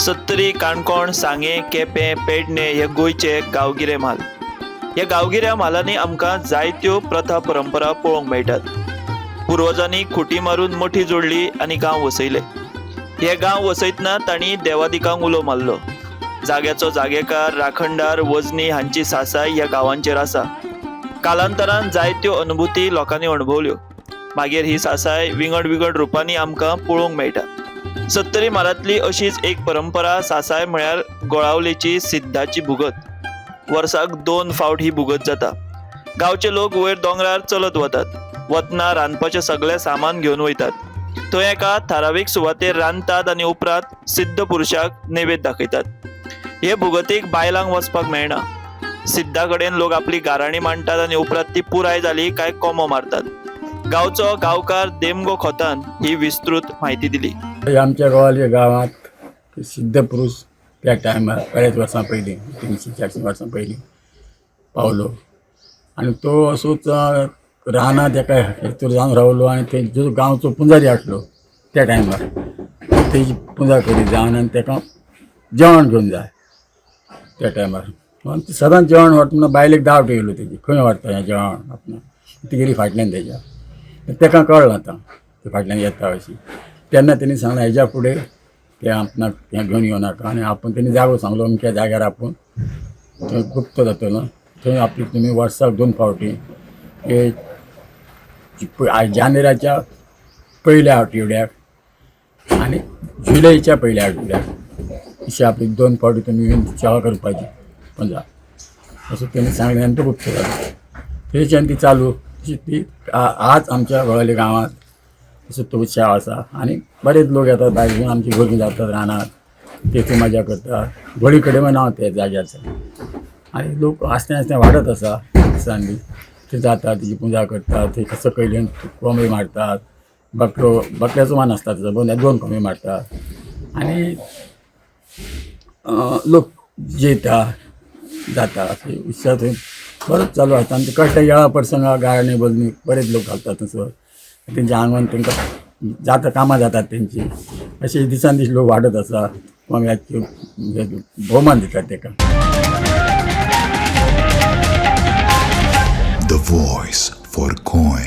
सत्तरी, काणकोण, सांगे, केपें, पेडणे हे गोंयचे गांवगिरे म्हाल. ह्या गांवगिऱ्या म्हालांनी आमकां जायत्यो प्रथा परंपरा पळोवंक मेळटात. पुर्वजांनी खुटी मारून मठी जोडली आनी गांव वसयले. हे गांव वसयतना तांणी देवादिकांक उलो मारलो. जाग्याचो जागेकार, राखणदार, वजनी हांची सासाय ह्या गांवांचेर आसा. कालांतरान जायत्यो अनुभुती लोकांनी अणभवल्यो. मागीर ही सासाय विंगड विंगड रुपांनी आमकां पळोवंक मेळटा. सत्तरी म्हालांतली अशीच एक परंपरा सासाय म्हळ्यार गोळावलेची सिद्धाची भुगत. वर्साक 2 फावट ही भुगत जाता. गांवचे लोक वयर दोंगरार चलत वतात. वतना रांदपाचें सगळें सामान घेवन वयतात. थंय एका थारावीक सुवातेर रांदतात आनी उपरांत सिद्ध पुरुशाक नैवेद्य दाखयतात. हे भुगतीक बायलांक वचपाक मेळना. सिद्धा कडेन लोक आपली गाराणी मांडटात आनी उपरांत ती पुराय जाली काय कोमो मारतात. गांवचो गांवकार देमगो खोतान ही विस्तृत म्हायती दिली. आमच्या गोवाल्या गांवांत सिद्ध पुरुष त्या टायमार बऱ्याच वर्सां पयलीं 300-400 वर्सां पयलीं पावलो आनी तो असोच रानांत एका हेतूर जावन रावलो आनी थंय गांवचो पुंजारी आसलो त्या टायमार. तेजी पुजा करी जावन आनी ताका जेवण घेवन जाय त्या टायमार. सदांच जेवण व्हरता म्हणून बायलेक डावट येयलो तेजी खंय व्हरता हें जेवण आपणाक. ती गेली फाटल्यान तेज्या. ताका कळ्ळें आतां ते फाटल्यान येता अशी. तेन्ना तेणी सांगलें हेज्या फुडें ते आपणाक हें घेवन येवं नाका आनी आपूण तेणी जागो सांगलो अमक्या जाग्यार आपूण थंय गुप्त जातलो. थंय आपली तुमी वर्साक 2 फावटी हे जानेराच्या पयल्या आठवड्याक आनी जुलयच्या पयल्या आठवड्याक अशी आपली 2 फावटी तुमी येवन सेवा करपाची पुजा असं तेणी सांगलें आनी तो गुप्त जालो. थंयच्यान ती चालू ती आज आमच्या गोवाल्या गांवांत असो तो उत्सव आसा आनी बरेच लोक येतात भायल्यान आमची भुरगीं जातात रानांत तेची मजा करतात. व्हळी कडेन नांव ते जाग्याचें आनी लोक आस्ते आस्ते वाडत आसा दिसांनी. ते जाता तेजी पुजा करतात. थंय सकयल्यान कोंबे मारतात. बकऱ्याचो मान आसता तेजो 2 कोंबे मारतात आनी लोक जेयता जाता. उत्सव थंय बरोच चालू आसता आनी कश्ट येळा प्रसंगा गाळणे बजनी बरेच लोक घालतात थंयसर. तेंच्या आंगवान तांकां जाता कामां जातात तेंची. अशें दिसान दीस लोक वाडत आसा. कोंब्याचे भोवमान दितात ताका. The voice for Goy.